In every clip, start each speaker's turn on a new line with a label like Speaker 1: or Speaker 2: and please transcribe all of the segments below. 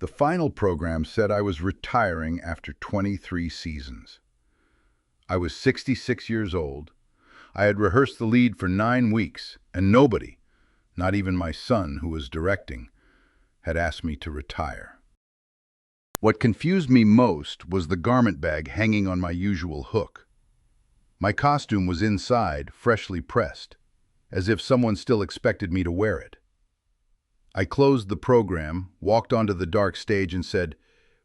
Speaker 1: The final program said I was retiring after 23 seasons. I was 66 years old. I had rehearsed the lead for 9 weeks, and nobody, not even my son who was directing, had asked me to retire. What confused me most was the garment bag hanging on my usual hook. My costume was inside, freshly pressed, as if someone still expected me to wear it. I closed the program, walked onto the dark stage and said,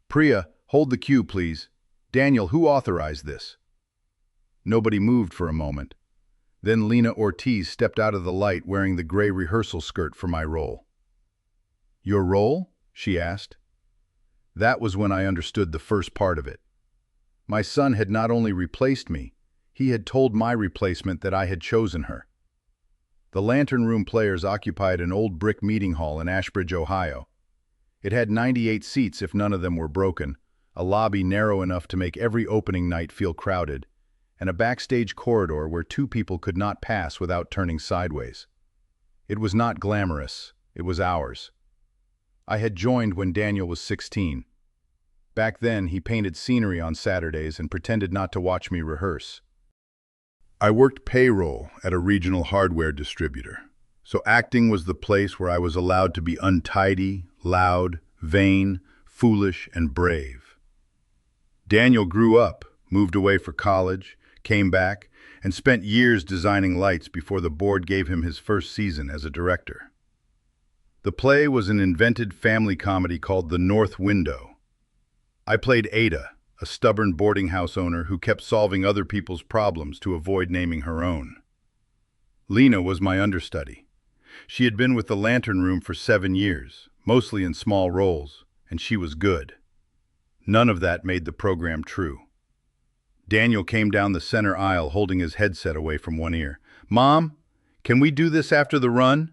Speaker 1: "Priya, hold the cue, please. Daniel, who authorized this?" Nobody moved for a moment. Then Lena Ortiz stepped out of the light wearing the gray rehearsal skirt for my role. "Your role?" she asked. That was when I understood the first part of it. My son had not only replaced me, he had told my replacement that I had chosen her. The Lantern Room Players occupied an old brick meeting hall in Ashbridge, Ohio. It had 98 seats if none of them were broken, a lobby narrow enough to make every opening night feel crowded, and a backstage corridor where 2 people could not pass without turning sideways. It was not glamorous, it was ours. I had joined when Daniel was 16. Back then, he painted scenery on Saturdays and pretended not to watch me rehearse. I worked payroll at a regional hardware distributor, so acting was the place where I was allowed to be untidy, loud, vain, foolish, and brave. Daniel grew up, moved away for college, came back, and spent years designing lights before the board gave him his first season as a director. The play was an invented family comedy called The North Window. I played Ada, a stubborn boarding house owner who kept solving other people's problems to avoid naming her own. Lena was my understudy. She had been with the Lantern Room for 7 years, mostly in small roles, and she was good. None of that made the program true. Daniel came down the center aisle holding his headset away from one ear. "Mom, can we do this after the run?"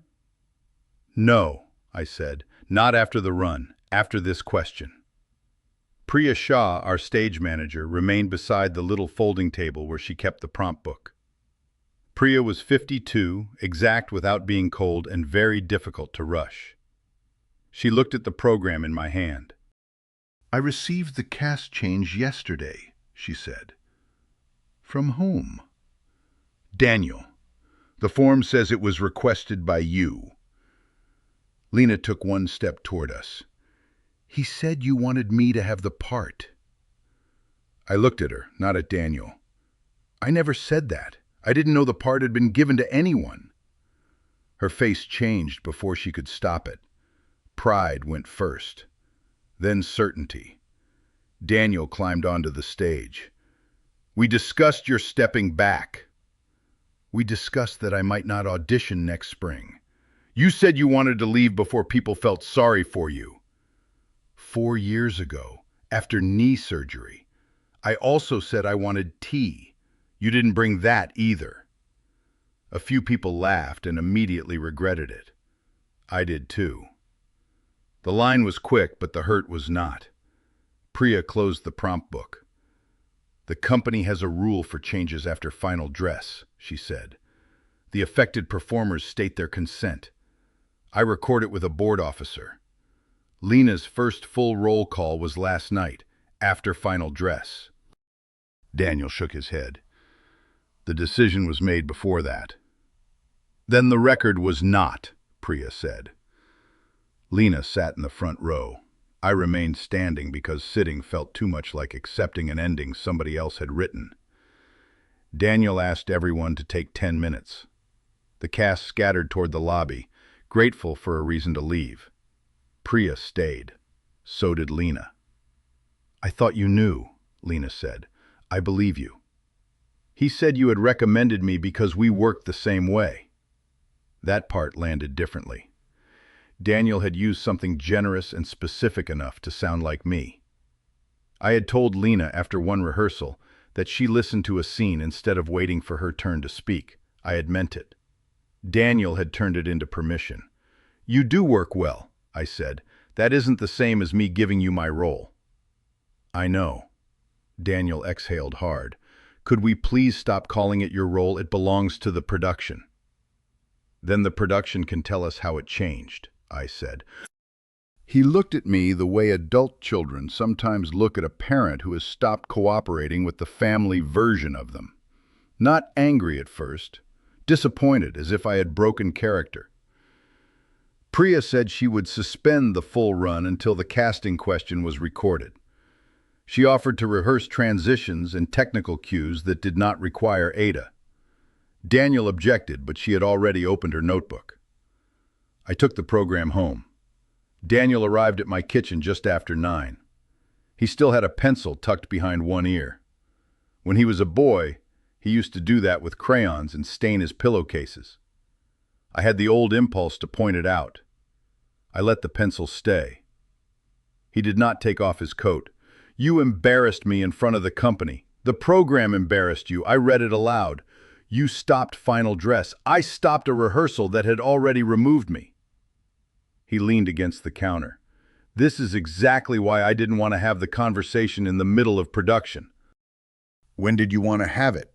Speaker 1: "No," I said, "not after the run, after this question." Priya Shah, our stage manager, remained beside the little folding table where she kept the prompt book. Priya was 52, exact without being cold, and very difficult to rush. She looked at the program in my hand. "I received the cast change yesterday," she said. "From whom?" "Daniel. The form says it was requested by you." Lena took one step toward us. "He said you wanted me to have the part." I looked at her, not at Daniel. "I never said that. I didn't know the part had been given to anyone." Her face changed before she could stop it. Pride went first, then certainty. Daniel climbed onto the stage. "We discussed your stepping back." "We discussed that I might not audition next spring." "You said you wanted to leave before people felt sorry for you." 4 years ago, after knee surgery. I also said I wanted tea. You didn't bring that either." A few people laughed and immediately regretted it. I did too. The line was quick, but the hurt was not. Priya closed the prompt book. "The company has a rule for changes after final dress," she said. "The affected performers state their consent. I record it with a board officer. Lena's first full roll call was last night, after final dress." Daniel shook his head. "The decision was made before that." "Then the record was not," Priya said. Lena sat in the front row. I remained standing because sitting felt too much like accepting an ending somebody else had written. Daniel asked everyone to take 10 minutes. The cast scattered toward the lobby, grateful for a reason to leave. Priya stayed. So did Lena. "I thought you knew," Lena said. "I believe you." "He said you had recommended me because we worked the same way." That part landed differently. Daniel had used something generous and specific enough to sound like me. I had told Lena after one rehearsal that she listened to a scene instead of waiting for her turn to speak. I had meant it. Daniel had turned it into permission. "You do work well," I said. "That isn't the same as me giving you my role." "I know." Daniel exhaled hard. "Could we please stop calling it your role? It belongs to the production." "Then the production can tell us how it changed," I said. He looked at me the way adult children sometimes look at a parent who has stopped cooperating with the family version of them. Not angry at first, disappointed as if I had broken character. Priya said she would suspend the full run until the casting question was recorded. She offered to rehearse transitions and technical cues that did not require Ada. Daniel objected, but she had already opened her notebook. I took the program home. Daniel arrived at my kitchen just after 9. He still had a pencil tucked behind one ear. When he was a boy, he used to do that with crayons and stain his pillowcases. I had the old impulse to point it out. I let the pencil stay. He did not take off his coat. "You embarrassed me in front of the company. The program embarrassed you. I read it aloud. You stopped final dress. I stopped a rehearsal that had already removed me." He leaned against the counter. "This is exactly why I didn't want to have the conversation in the middle of production." "When did you want to have it?"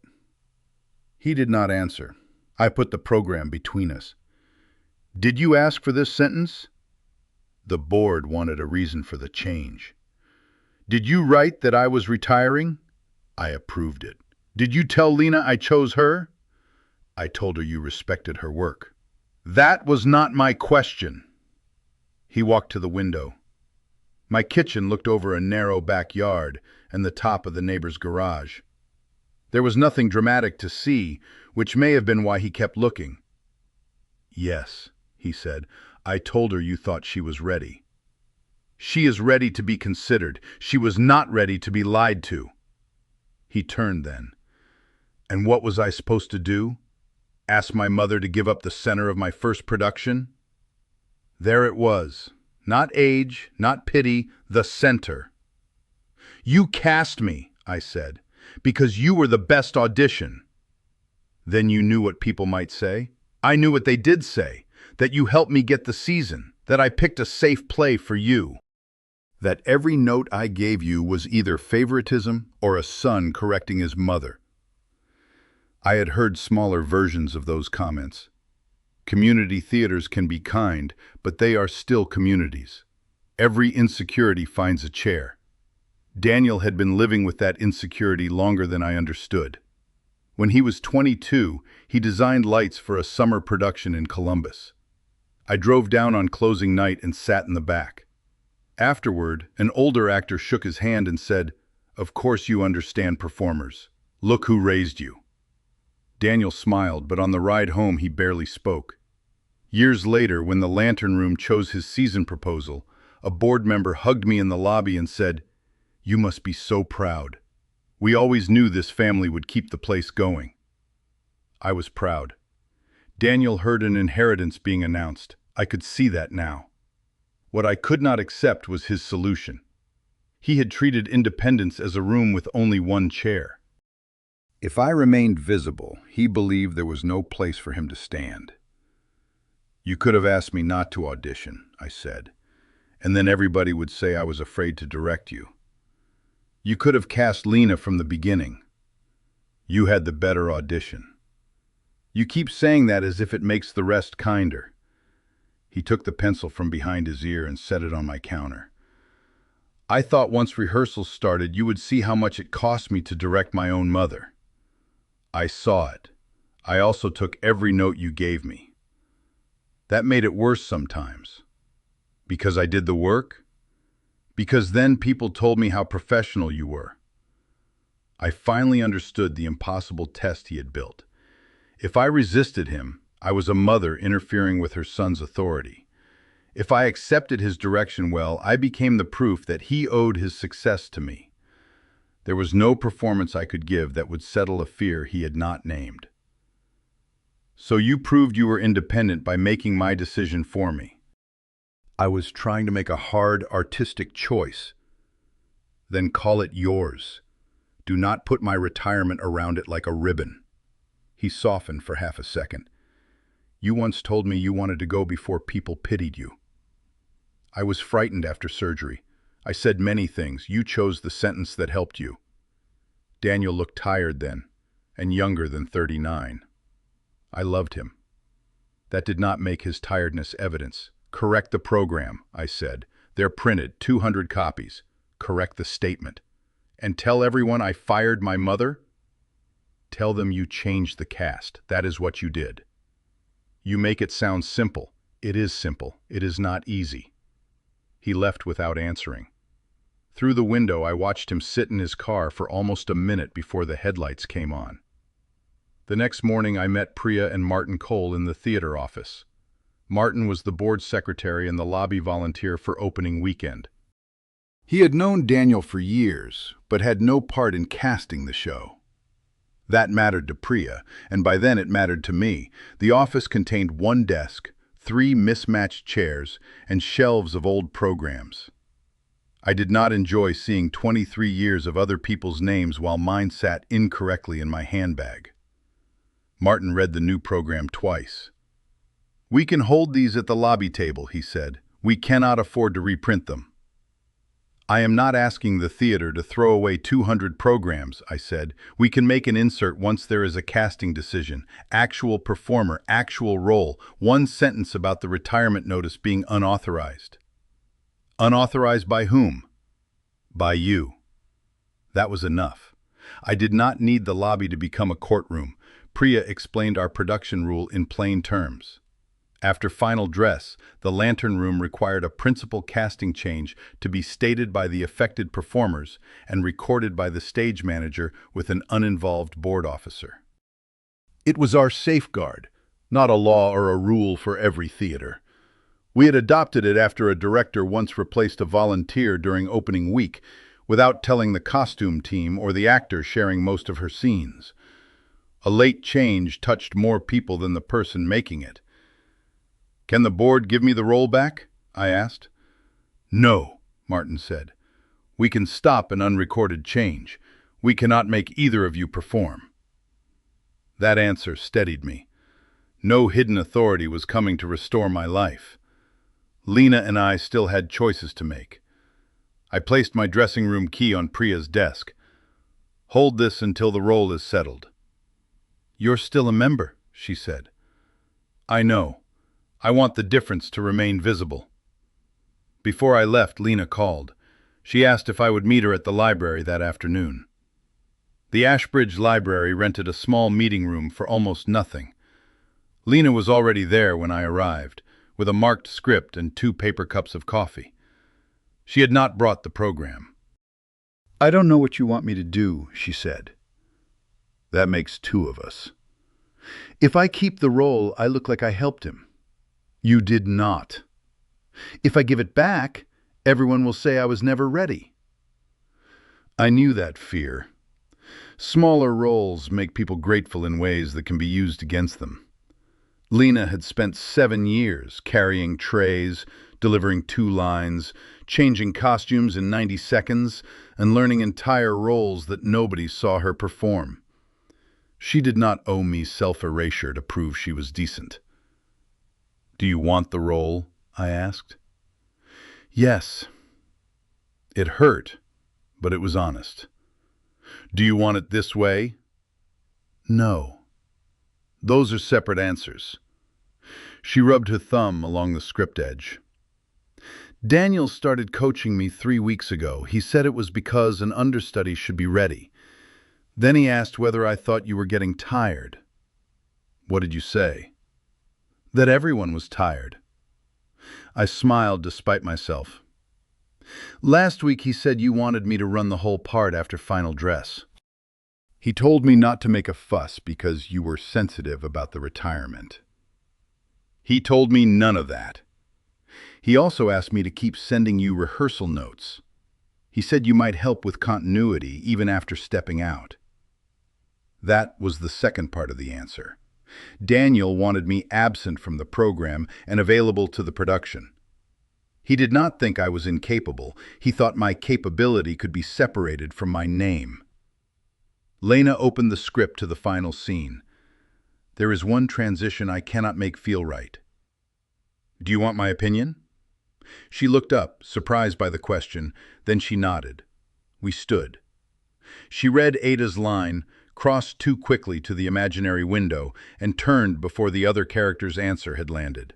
Speaker 1: He did not answer. I put the program between us. "Did you ask for this sentence?" The board wanted a reason for the change. "Did you write that I was retiring?" I approved it. "Did you tell Lena I chose her?" I told her you respected her work. "That was not my question." He walked to the window. My kitchen looked over a narrow backyard and the top of the neighbor's garage. There was nothing dramatic to see, which may have been why he kept looking. "Yes," he said, "I told her you thought she was ready. She is ready to be considered. She was not ready to be lied to." He turned then. "And what was I supposed to do? Ask my mother to give up the center of my first production?" There it was. Not age, not pity, the center. "You cast me," I said, "because you were the best audition." "Then you knew what people might say?" "I knew what they did say, that you helped me get the season, that I picked a safe play for you. That every note I gave you was either favoritism or a son correcting his mother." I had heard smaller versions of those comments. Community theaters can be kind, but they are still communities. Every insecurity finds a chair. Daniel had been living with that insecurity longer than I understood. When he was 22, he designed lights for a summer production in Columbus. I drove down on closing night and sat in the back. Afterward, an older actor shook his hand and said, "Of course you understand performers. Look who raised you." Daniel smiled, but on the ride home he barely spoke. Years later, when the Lantern Room chose his season proposal, a board member hugged me in the lobby and said, "You must be so proud. We always knew this family would keep the place going." I was proud. Daniel heard an inheritance being announced. I could see that now. What I could not accept was his solution. He had treated independence as a room with only one chair. If I remained visible, he believed there was no place for him to stand. "You could have asked me not to audition," I said, "and then everybody would say I was afraid to direct you. You could have cast Lena from the beginning. You had the better audition. You keep saying that as if it makes the rest kinder." He took the pencil from behind his ear and set it on my counter. "I thought once rehearsals started you would see how much it cost me to direct my own mother." "I saw it. I also took every note you gave me. That made it worse sometimes. Because I did the work? Because then people told me how professional you were." I finally understood the impossible test he had built. If I resisted him, I was a mother interfering with her son's authority. If I accepted his direction well, I became the proof that he owed his success to me. There was no performance I could give that would settle a fear he had not named. "So you proved you were independent by making my decision for me." I was trying to make a hard, artistic choice. "Then call it yours. Do not put my retirement around it like a ribbon." He softened for half a second. "You once told me you wanted to go before people pitied you." "I was frightened after surgery. I said many things. You chose the sentence that helped you." Daniel looked tired then, and younger than 39. I loved him. That did not make his tiredness evidence. "Correct the program," I said. They're printed, 200 copies. Correct the statement. And tell everyone I fired my mother? Tell them you changed the cast. That is what you did. You make it sound simple. It is simple. It is not easy. He left without answering. Through the window, I watched him sit in his car for almost a minute before the headlights came on. The next morning, I met Priya and Martin Cole in the theater office. Martin was the board secretary and the lobby volunteer for opening weekend. He had known Daniel for years, but had no part in casting the show. That mattered to Priya, and by then it mattered to me. The office contained one desk, 3 mismatched chairs, and shelves of old programs. I did not enjoy seeing 23 years of other people's names while mine sat incorrectly in my handbag. Martin read the new program twice. "We can hold these at the lobby table," he said. "We cannot afford to reprint them." "I am not asking the theater to throw away 200 programs," I said. "We can make an insert once there is a casting decision. Actual performer, actual role, 1 sentence about the retirement notice being unauthorized." "Unauthorized by whom?" "By you." That was enough. I did not need the lobby to become a courtroom. Priya explained our production rule in plain terms. After final dress, the lantern room required a principal casting change to be stated by the affected performers and recorded by the stage manager with an uninvolved board officer. It was our safeguard, not a law or a rule for every theater. We had adopted it after a director once replaced a volunteer during opening week without telling the costume team or the actor sharing most of her scenes. A late change touched more people than the person making it. "Can the board give me the role back?" I asked. "No," Martin said. "We can stop an unrecorded change. We cannot make either of you perform." That answer steadied me. No hidden authority was coming to restore my life. Lena and I still had choices to make. I placed my dressing room key on Priya's desk. "Hold this until the role is settled." "You're still a member," she said. "I know. I want the difference to remain visible." Before I left, Lena called. She asked if I would meet her at the library that afternoon. The Ashbridge Library rented a small meeting room for almost nothing. Lena was already there when I arrived, with a marked script and 2 paper cups of coffee. She had not brought the program. "I don't know what you want me to do," she said. "That makes 2 of us. If I keep the role, I look like I helped him." "You did not." "If I give it back, everyone will say I was never ready." I knew that fear. Smaller roles make people grateful in ways that can be used against them. Lena had spent 7 years carrying trays, delivering 2 lines, changing costumes in 90 seconds, and learning entire roles that nobody saw her perform. She did not owe me self-erasure to prove she was decent. "Do you want the role?" I asked. "Yes." It hurt, but it was honest. "Do you want it this way?" "No." Those are separate answers. She rubbed her thumb along the script edge. "Daniel started coaching me 3 weeks ago. He said it was because an understudy should be ready. Then he asked whether I thought you were getting tired." "What did you say?" "That everyone was tired." I smiled despite myself. "Last week he said you wanted me to run the whole part after final dress. He told me not to make a fuss because you were sensitive about the retirement." "He told me none of that." "He also asked me to keep sending you rehearsal notes. He said you might help with continuity even after stepping out." That was the second part of the answer. Daniel wanted me absent from the program and available to the production. He did not think I was incapable. He thought my capability could be separated from my name. Lena opened the script to the final scene. "There is one transition I cannot make feel right." "Do you want my opinion?" She looked up, surprised by the question, then she nodded. We stood. She read Ada's line, crossed too quickly to the imaginary window, and turned before the other character's answer had landed.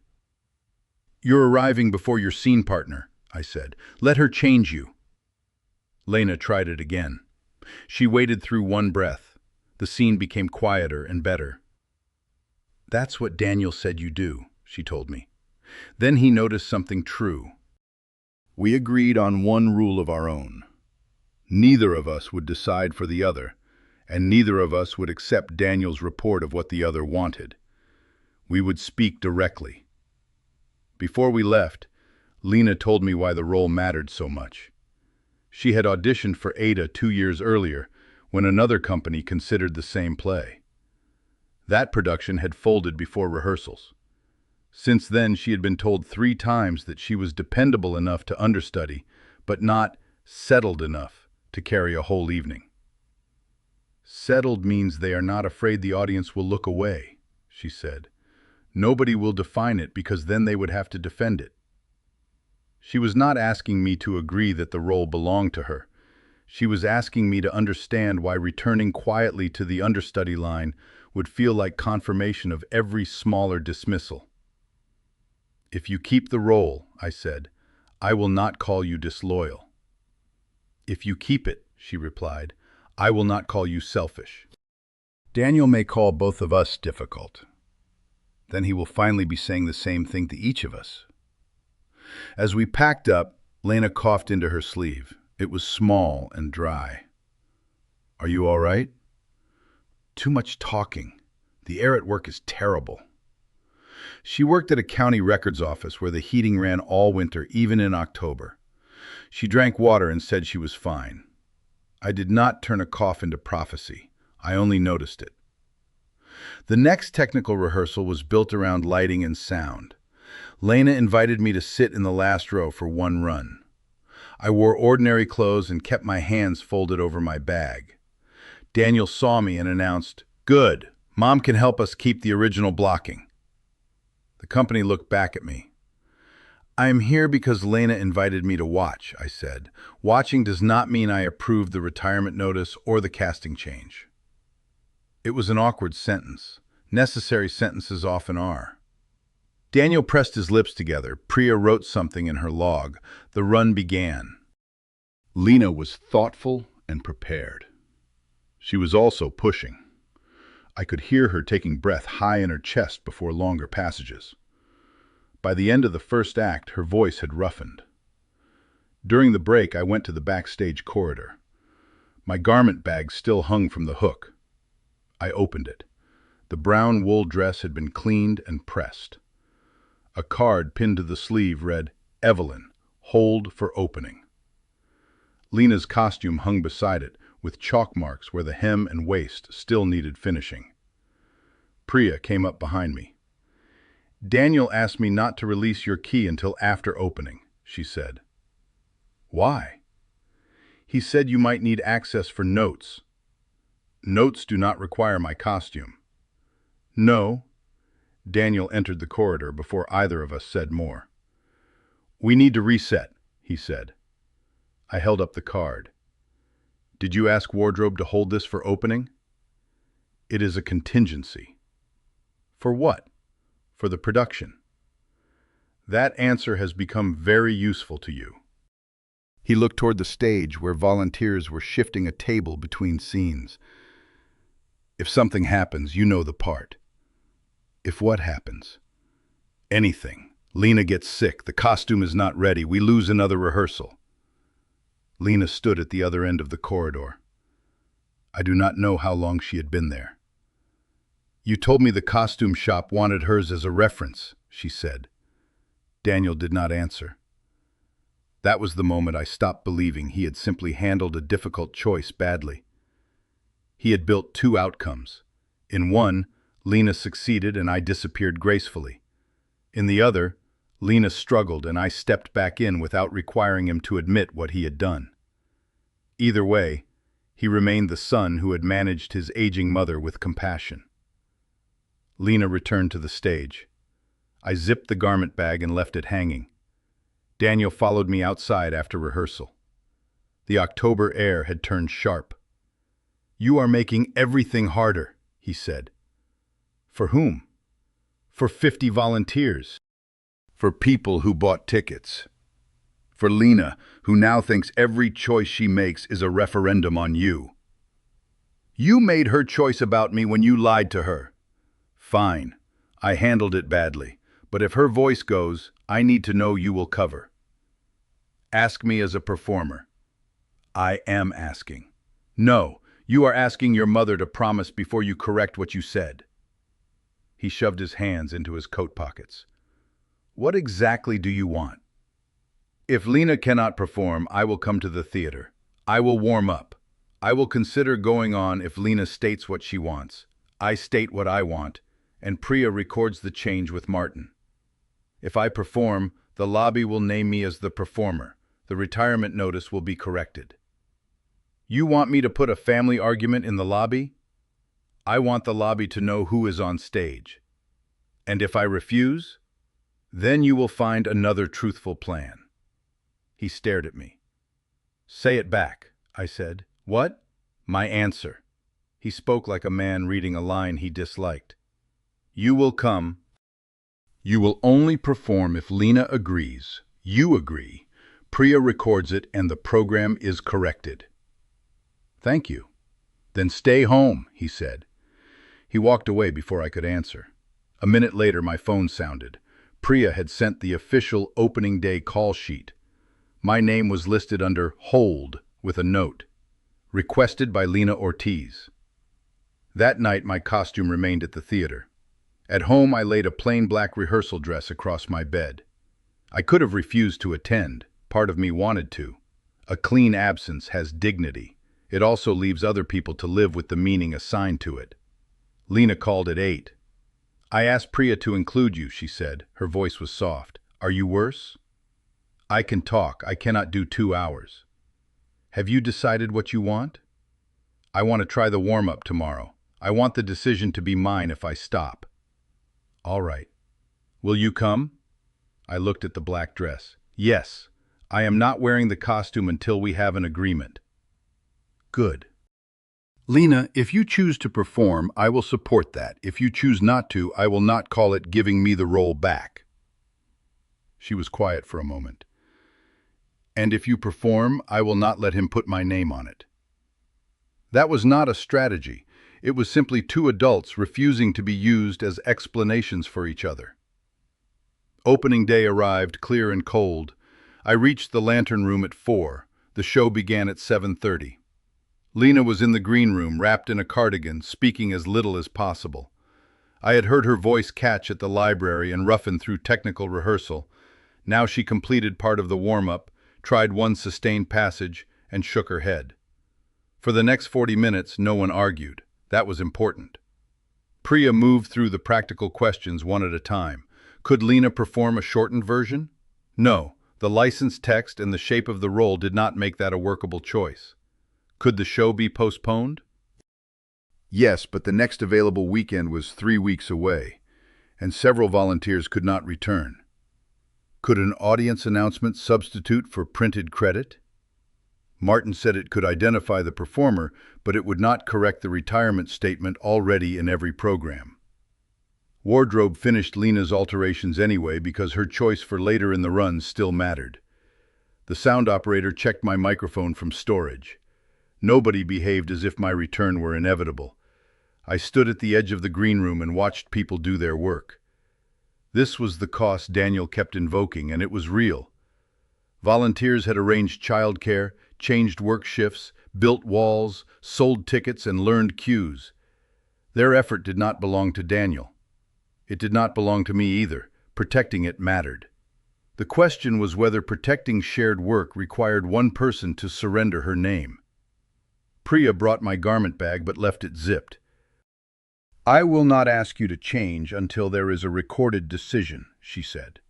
Speaker 1: "You're arriving before your scene partner," I said. Let her change you. Lena tried it again. She waited through one breath. The scene became quieter and better. That's what Daniel said you do, she told me. Then he noticed something true. We agreed on one rule of our own. Neither of us would decide for the other, and neither of us would accept Daniel's report of what the other wanted. We would speak directly. Before we left, Lena told me why the role mattered so much. She had auditioned for Ada 2 years earlier, when another company considered the same play. That production had folded before rehearsals. Since then, she had been told 3 times that she was dependable enough to understudy, but not settled enough to carry a whole evening. Settled means they are not afraid the audience will look away, she said. Nobody will define it because then they would have to defend it. She was not asking me to agree that the role belonged to her. She was asking me to understand why returning quietly to the understudy line would feel like confirmation of every smaller dismissal. If you keep the role, I said, I will not call you disloyal. If you keep it, she replied, I will not call you selfish. Daniel may call both of us difficult. Then he will finally be saying the same thing to each of us. As we packed up, Lena coughed into her sleeve. It was small and dry. Are you all right? Too much talking. The air at work is terrible. She worked at a county records office where the heating ran all winter, even in October. She drank water and said she was fine. I did not turn a cough into prophecy. I only noticed it. The next technical rehearsal was built around lighting and sound. Lena invited me to sit in the last row for one run. I wore ordinary clothes and kept my hands folded over my bag. Daniel saw me and announced, "Good, Mom can help us keep the original blocking." The company looked back at me. I am here because Lena invited me to watch, I said. Watching does not mean I approve the retirement notice or the casting change. It was an awkward sentence. Necessary sentences often are. Daniel pressed his lips together. Priya wrote something in her log. The run began. Lena was thoughtful and prepared. She was also pushing. I could hear her taking breath high in her chest before longer passages. By the end of the first act, her voice had roughened. During the break, I went to the backstage corridor. My garment bag still hung from the hook. I opened it. The brown wool dress had been cleaned and pressed. A card pinned to the sleeve read, "Evelyn, hold for opening." Lena's costume hung beside it, with chalk marks where the hem and waist still needed finishing. Priya came up behind me. "Daniel asked me not to release your key until after opening," she said. "Why?" "He said you might need access for notes." "Notes do not require my costume." "No." Daniel entered the corridor before either of us said more. "We need to reset," he said. I held up the card. "Did you ask wardrobe to hold this for opening?" "It is a contingency." "For what?" "For the production." "That answer has become very useful to you." He looked toward the stage where volunteers were shifting a table between scenes. "If something happens, you know the part." "If what happens?" "Anything. Lena gets sick, the costume is not ready, we lose another rehearsal." Lena stood at the other end of the corridor. I do not know how long she had been there. "You told me the costume shop wanted hers as a reference," she said. Daniel did not answer. That was the moment I stopped believing he had simply handled a difficult choice badly. He had built 2 outcomes. In one, Lena succeeded and I disappeared gracefully. In the other, Lena struggled and I stepped back in without requiring him to admit what he had done. Either way, he remained the son who had managed his aging mother with compassion. Lena returned to the stage. I zipped the garment bag and left it hanging. Daniel followed me outside after rehearsal. The October air had turned sharp. "You are making everything harder," he said. "For whom?" "For 50 volunteers. For people who bought tickets. For Lena, who now thinks every choice she makes is a referendum on you. You made her choice about me when you lied to her. Fine. I handled it badly. But if her voice goes, I need to know you will cover. Ask me as a performer. I am asking. No, you are asking your mother to promise before you correct what you said. He shoved his hands into his coat pockets. What exactly do you want? If Lena cannot perform, I will come to the theater. I will warm up. I will consider going on if Lena states what she wants. I state what I want, and Priya records the change with Martin. If I perform, the lobby will name me as the performer. The retirement notice will be corrected. You want me to put a family argument in the lobby? I want the lobby to know who is on stage. And if I refuse, then you will find another truthful plan. He stared at me. Say it back, I said. What? My answer. He spoke like a man reading a line he disliked. You will come. You will only perform if Lena agrees. You agree. Priya records it and the program is corrected. Thank you. Then stay home, he said. He walked away before I could answer. A minute later, my phone sounded. Priya had sent the official opening day call sheet. My name was listed under Hold with a note. Requested by Lena Ortiz. That night, my costume remained at the theater. At home, I laid a plain black rehearsal dress across my bed. I could have refused to attend. Part of me wanted to. A clean absence has dignity. It also leaves other people to live with the meaning assigned to it. Lena called at 8. I asked Priya to include you, she said. Her voice was soft. Are you worse? I can talk. I cannot do 2 hours. Have you decided what you want? I want to try the warm-up tomorrow. I want the decision to be mine if I stop. All right. Will you come? I looked at the black dress. Yes. I am not wearing the costume until we have an agreement. Good. Lena, if you choose to perform, I will support that. If you choose not to, I will not call it giving me the role back. She was quiet for a moment. And if you perform, I will not let him put my name on it. That was not a strategy. It was simply two adults refusing to be used as explanations for each other. Opening day arrived, clear and cold. I reached the lantern room at 4. The show began at 7:30. Lena was in the green room, wrapped in a cardigan, speaking as little as possible. I had heard her voice catch at the library and roughen through technical rehearsal. Now she completed part of the warm-up, tried one sustained passage, and shook her head. For the next 40 minutes, no one argued. That was important. Priya moved through the practical questions one at a time. Could Lena perform a shortened version? No, the licensed text and the shape of the role did not make that a workable choice. Could the show be postponed? Yes, but the next available weekend was 3 weeks away, and several volunteers could not return. Could an audience announcement substitute for printed credit? Martin said it could identify the performer, but it would not correct the retirement statement already in every program. Wardrobe finished Lena's alterations anyway because her choice for later in the run still mattered. The sound operator checked my microphone from storage. Nobody behaved as if my return were inevitable. I stood at the edge of the green room and watched people do their work. This was the cost Daniel kept invoking, and it was real. Volunteers had arranged childcare, changed work shifts, built walls, sold tickets, and learned cues. Their effort did not belong to Daniel. It did not belong to me either. Protecting it mattered. The question was whether protecting shared work required one person to surrender her name. Priya brought my garment bag but left it zipped. I will not ask you to change until there is a recorded decision, she said.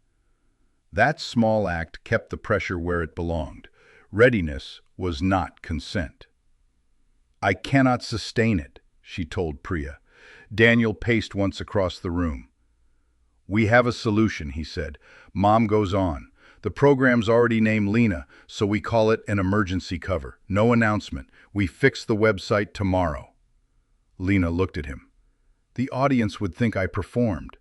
Speaker 1: That small act kept the pressure where it belonged. Readiness was not consent. I cannot sustain it, she told Priya. Daniel paced once across the room. We have a solution, he said. Mom goes on. The program's already named Lena, so we call it an emergency cover. No announcement. We fix the website tomorrow. Lena looked at him. The audience would think I performed.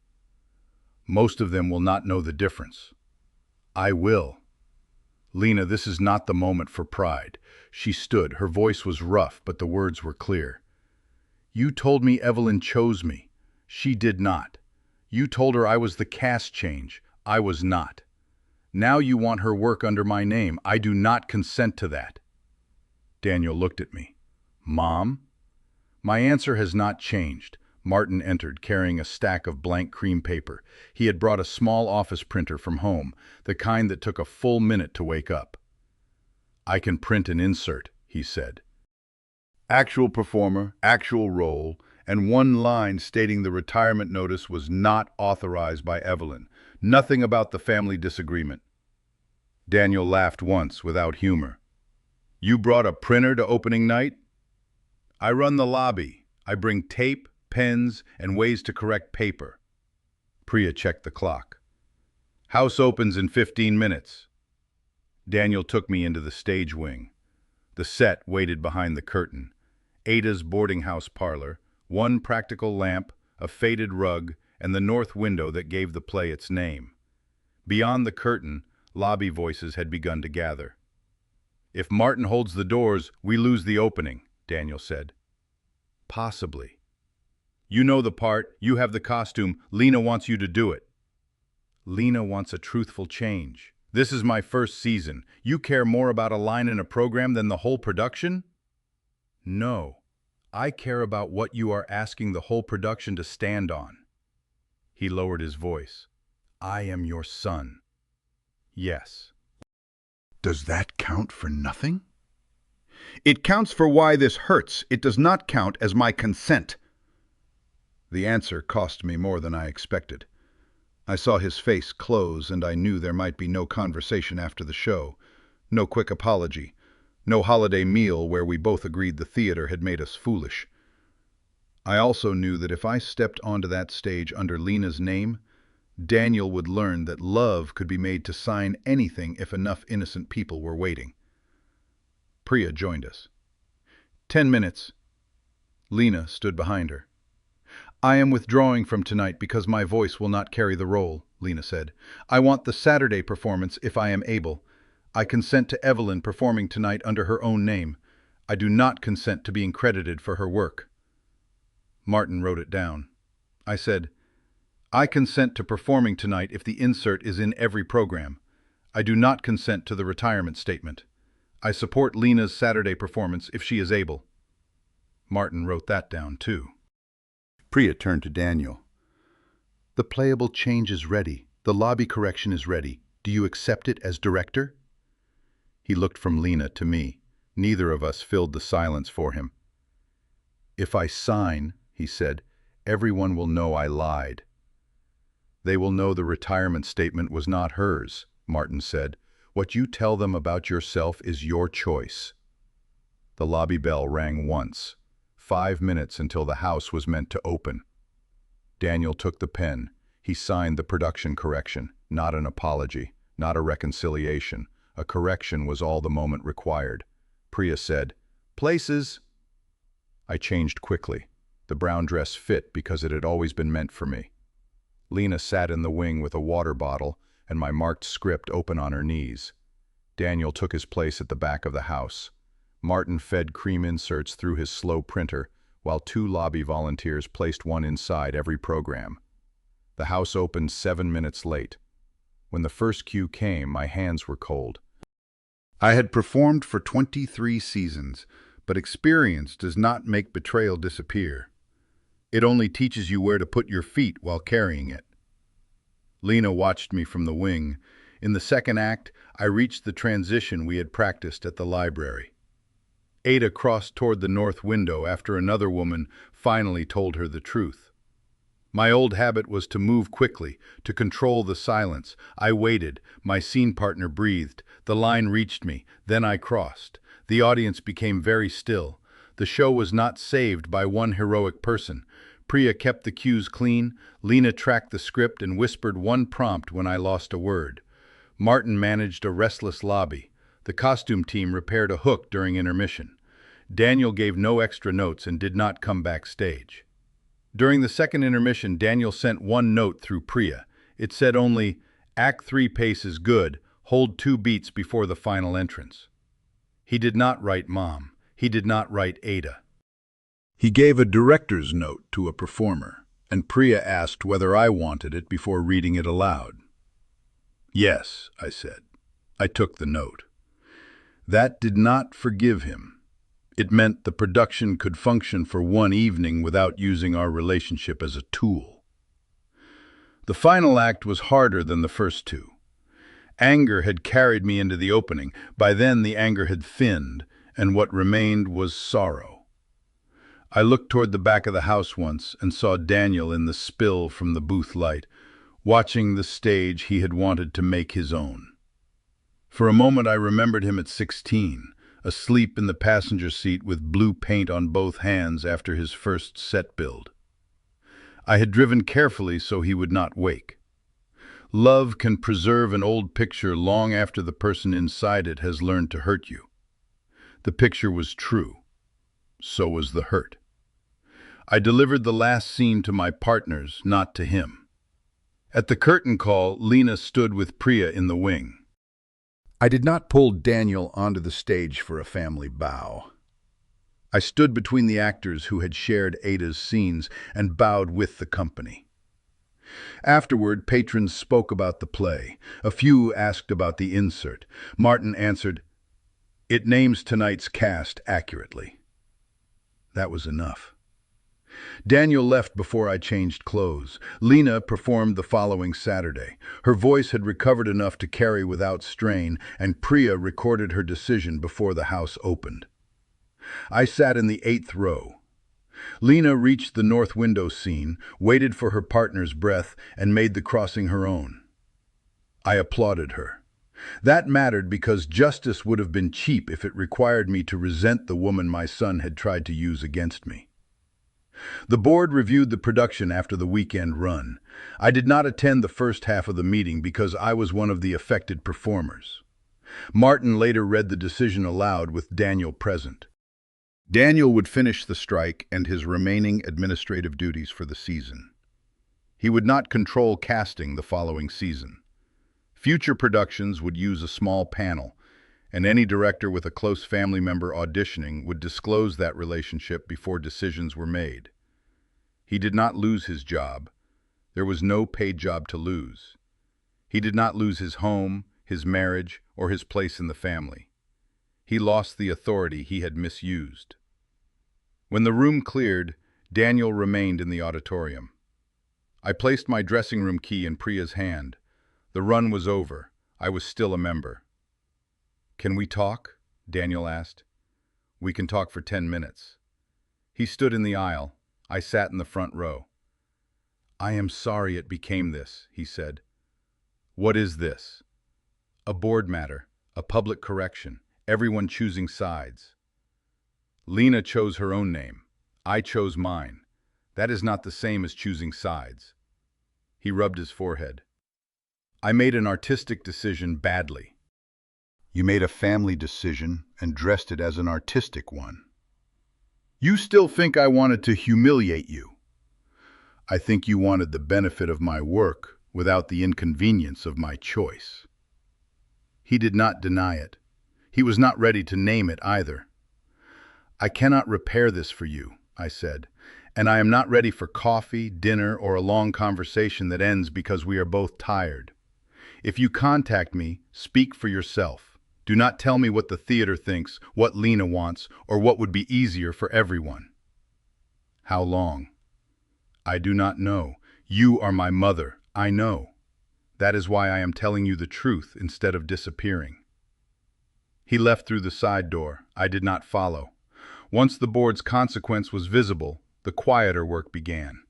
Speaker 1: Most of them will not know the difference. I will. Lena, this is not the moment for pride. She stood. Her voice was rough, but the words were clear. You told me Evelyn chose me. She did not. You told her I was the cast change. I was not. Now you want her work under my name. I do not consent to that. Daniel looked at me. Mom? My answer has not changed. Martin entered, carrying a stack of blank cream paper. He had brought a small office printer from home, the kind that took a full minute to wake up. I can print an insert, he said. Actual performer, actual role, and one line stating the retirement notice was not authorized by Evelyn. Nothing about the family disagreement. Daniel laughed once, without humor. You brought a printer to opening night? I run the lobby. I bring tape, pens, and ways to correct paper. Priya checked the clock. House opens in 15 minutes. Daniel took me into the stage wing. The set waited behind the curtain. Ada's boarding house parlor, one practical lamp, a faded rug, and the north window that gave the play its name. Beyond the curtain, lobby voices had begun to gather. If Martin holds the doors, we lose the opening, Daniel said. Possibly. You know the part, you have the costume, Lena wants you to do it. Lena wants a truthful change. This is my first season. You care more about a line in a program than the whole production? No. I care about what you are asking the whole production to stand on. He lowered his voice. I am your son. Yes. Does that count for nothing? It counts for why this hurts. It does not count as my consent. The answer cost me more than I expected. I saw his face close, and I knew there might be no conversation after the show, no quick apology, no holiday meal where we both agreed the theater had made us foolish. I also knew that if I stepped onto that stage under Lena's name, Daniel would learn that love could be made to sign anything if enough innocent people were waiting. Priya joined us. 10 minutes. Lena stood behind her. I am withdrawing from tonight because my voice will not carry the role, Lena said. I want the Saturday performance if I am able. I consent to Evelyn performing tonight under her own name. I do not consent to being credited for her work. Martin wrote it down. I said, I consent to performing tonight if the insert is in every program. I do not consent to the retirement statement. I support Lena's Saturday performance if she is able. Martin wrote that down too. Priya turned to Daniel. The playable change is ready. The lobby correction is ready. Do you accept it as director? He looked from Lena to me. Neither of us filled the silence for him. If I sign, he said, everyone will know I lied. They will know the retirement statement was not hers, Martin said. What you tell them about yourself is your choice. The lobby bell rang once. 5 minutes until the house was meant to open. Daniel took the pen. He signed the production correction, not an apology, not a reconciliation. A correction was all the moment required. Priya said, Places. I changed quickly. The brown dress fit because it had always been meant for me. Lena sat in the wing with a water bottle and my marked script open on her knees. Daniel took his place at the back of the house. Martin fed cream inserts through his slow printer, while 2 lobby volunteers placed one inside every program. The house opened 7 minutes late. When the first cue came, my hands were cold. I had performed for 23 seasons, but experience does not make betrayal disappear. It only teaches you where to put your feet while carrying it. Lena watched me from the wing. In the second act, I reached the transition we had practiced at the library. Ada crossed toward the north window after another woman finally told her the truth. My old habit was to move quickly, to control the silence. I waited. My scene partner breathed. The line reached me. Then I crossed. The audience became very still. The show was not saved by one heroic person. Priya kept the cues clean. Lena tracked the script and whispered one prompt when I lost a word. Martin managed a restless lobby. The costume team repaired a hook during intermission. Daniel gave no extra notes and did not come backstage. During the second intermission, Daniel sent one note through Priya. It said only, Act 3 pace is good, hold 2 beats before the final entrance. He did not write Mom. He did not write Ada. He gave a director's note to a performer, and Priya asked whether I wanted it before reading it aloud. Yes, I said. I took the note. That did not forgive him. It meant the production could function for one evening without using our relationship as a tool. The final act was harder than the first two. Anger had carried me into the opening. By then the anger had thinned, and what remained was sorrow. I looked toward the back of the house once and saw Daniel in the spill from the booth light, watching the stage he had wanted to make his own. For a moment I remembered him at 16, asleep in the passenger seat with blue paint on both hands after his first set build. I had driven carefully so he would not wake. Love can preserve an old picture long after the person inside it has learned to hurt you. The picture was true. So was the hurt. I delivered the last scene to my partners, not to him. At the curtain call, Lena stood with Priya in the wing. I did not pull Daniel onto the stage for a family bow. I stood between the actors who had shared Ada's scenes and bowed with the company. Afterward, patrons spoke about the play. A few asked about the insert. Martin answered, "It names tonight's cast accurately." That was enough. Daniel left before I changed clothes. Lena performed the following Saturday. Her voice had recovered enough to carry without strain, and Priya recorded her decision before the house opened. I sat in the 8th row. Lena reached the north window scene, waited for her partner's breath, and made the crossing her own. I applauded her. That mattered because justice would have been cheap if it required me to resent the woman my son had tried to use against me. The board reviewed the production after the weekend run. I did not attend the first half of the meeting because I was one of the affected performers. Martin later read the decision aloud with Daniel present. Daniel would finish the strike and his remaining administrative duties for the season. He would not control casting the following season. Future productions would use a small panel, and any director with a close family member auditioning would disclose that relationship before decisions were made. He did not lose his job. There was no paid job to lose. He did not lose his home, his marriage, or his place in the family. He lost the authority he had misused. When the room cleared, Daniel remained in the auditorium. I placed my dressing room key in Priya's hand. The run was over. I was still a member. "Can we talk?" Daniel asked. "We can talk for 10 minutes. He stood in the aisle. I sat in the front row. "I am sorry it became this," he said. "What is this?" "A board matter, a public correction, everyone choosing sides." Lena chose her own name. I chose mine. That is not the same as choosing sides. He rubbed his forehead. "I made an artistic decision badly." "You made a family decision and dressed it as an artistic one." "You still think I wanted to humiliate you." "I think you wanted the benefit of my work without the inconvenience of my choice." He did not deny it. He was not ready to name it either. "I cannot repair this for you," I said, "and I am not ready for coffee, dinner, or a long conversation that ends because we are both tired. If you contact me, speak for yourself. Do not tell me what the theater thinks, what Lena wants, or what would be easier for everyone." "How long?" "I do not know. You are my mother, I know. That is why I am telling you the truth instead of disappearing." He left through the side door. I did not follow. Once the board's consequence was visible, the quieter work began.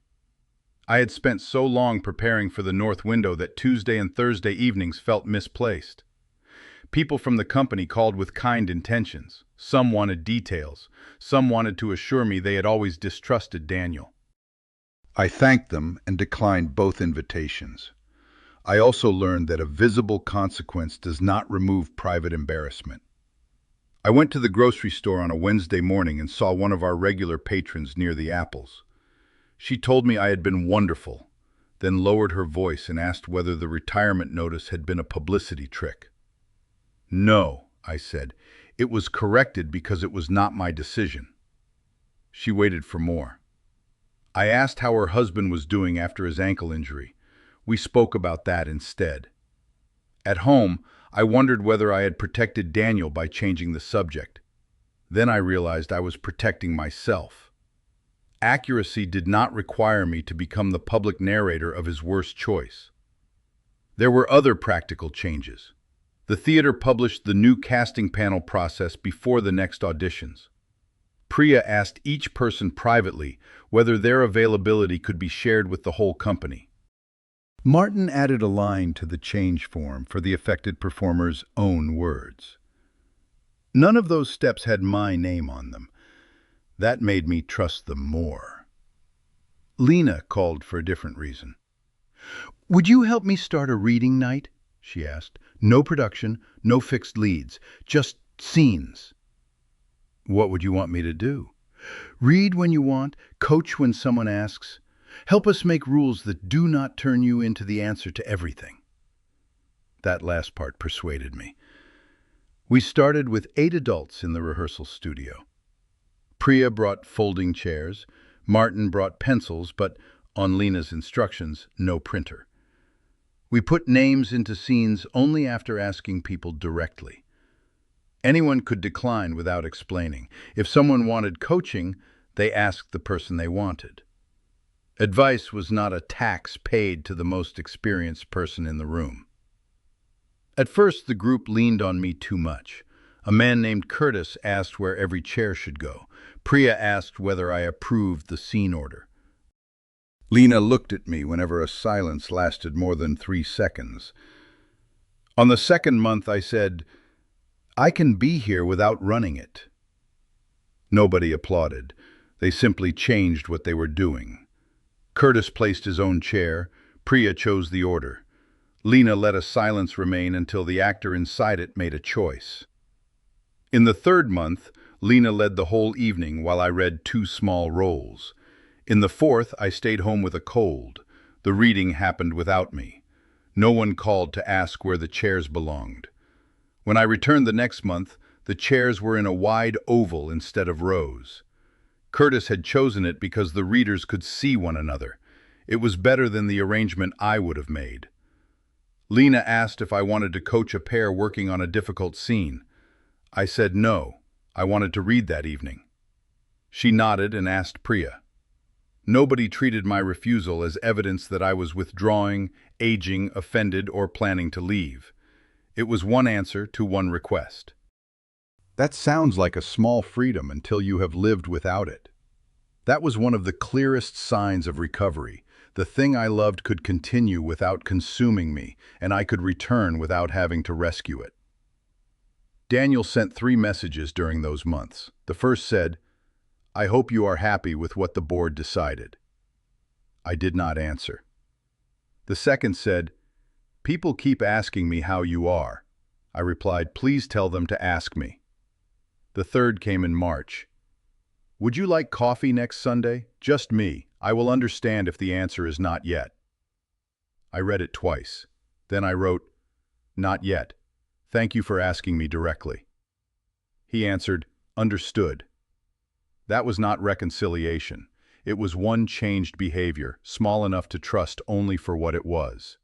Speaker 1: I had spent so long preparing for the north window that Tuesday and Thursday evenings felt misplaced. People from the company called with kind intentions. Some wanted details. Some wanted to assure me they had always distrusted Daniel. I thanked them and declined both invitations. I also learned that a visible consequence does not remove private embarrassment. I went to the grocery store on a Wednesday morning and saw one of our regular patrons near the apples. She told me I had been wonderful, then lowered her voice and asked whether the retirement notice had been a publicity trick. No, I said. It was corrected because it was not my decision. She waited for more. I asked how her husband was doing after his ankle injury. We spoke about that instead. At home, I wondered whether I had protected Daniel by changing the subject. Then I realized I was protecting myself. Accuracy did not require me to become the public narrator of his worst choice. There were other practical changes. The theater published the new casting panel process before the next auditions. Priya asked each person privately whether their availability could be shared with the whole company. Martin added a line to the change form for the affected performer's own words. None of those steps had my name on them. That made me trust them more. Lena called for a different reason. "Would you help me start a reading night?" she asked. "No production, no fixed leads, just scenes." "What would you want me to do?" "Read when you want, coach when someone asks. Help us make rules that do not turn you into the answer to everything." That last part persuaded me. We started with 8 adults in the rehearsal studio. Priya brought folding chairs, Martin brought pencils, but, on Lena's instructions, no printer. We put names into scenes only after asking people directly. Anyone could decline without explaining. If someone wanted coaching, they asked the person they wanted. Advice was not a tax paid to the most experienced person in the room. At first, the group leaned on me too much. A man named Curtis asked where every chair should go. Priya asked whether I approved the scene order. Lena looked at me whenever a silence lasted more than 3 seconds. On the second month, I said, "I can be here without running it." Nobody applauded. They simply changed what they were doing. Curtis placed his own chair. Priya chose the order. Lena let a silence remain until the actor inside it made a choice. In the third month, Lena led the whole evening while I read 2 small roles. In the fourth, I stayed home with a cold. The reading happened without me. No one called to ask where the chairs belonged. When I returned the next month, the chairs were in a wide oval instead of rows. Curtis had chosen it because the readers could see one another. It was better than the arrangement I would have made. Lena asked if I wanted to coach a pair working on a difficult scene. I said no, I wanted to read that evening. She nodded and asked Priya. Nobody treated my refusal as evidence that I was withdrawing, aging, offended, or planning to leave. It was one answer to one request. That sounds like a small freedom until you have lived without it. That was one of the clearest signs of recovery. The thing I loved could continue without consuming me, and I could return without having to rescue it. Daniel sent 3 messages during those months. The first said, "I hope you are happy with what the board decided." I did not answer. The second said, "People keep asking me how you are." I replied, "Please tell them to ask me." The third came in March. "Would you like coffee next Sunday? Just me. I will understand if the answer is not yet." I read it twice. Then I wrote, "Not yet. Thank you for asking me directly." He answered, "Understood." That was not reconciliation. It was one changed behavior, small enough to trust only for what it was.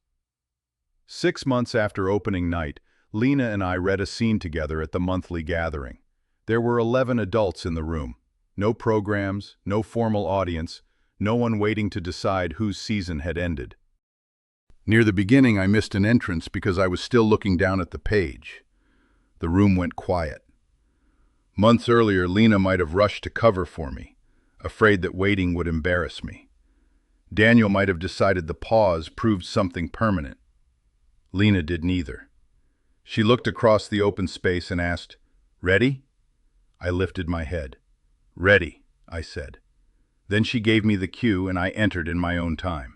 Speaker 1: 6 months after opening night, Lena and I read a scene together at the monthly gathering. There were 11 adults in the room. No programs, no formal audience, no one waiting to decide whose season had ended. Near the beginning, I missed an entrance because I was still looking down at the page. The room went quiet. Months earlier, Lena might have rushed to cover for me, afraid that waiting would embarrass me. Daniel might have decided the pause proved something permanent. Lena did neither. She looked across the open space and asked, "Ready?" I lifted my head. "Ready," I said. Then she gave me the cue and I entered in my own time.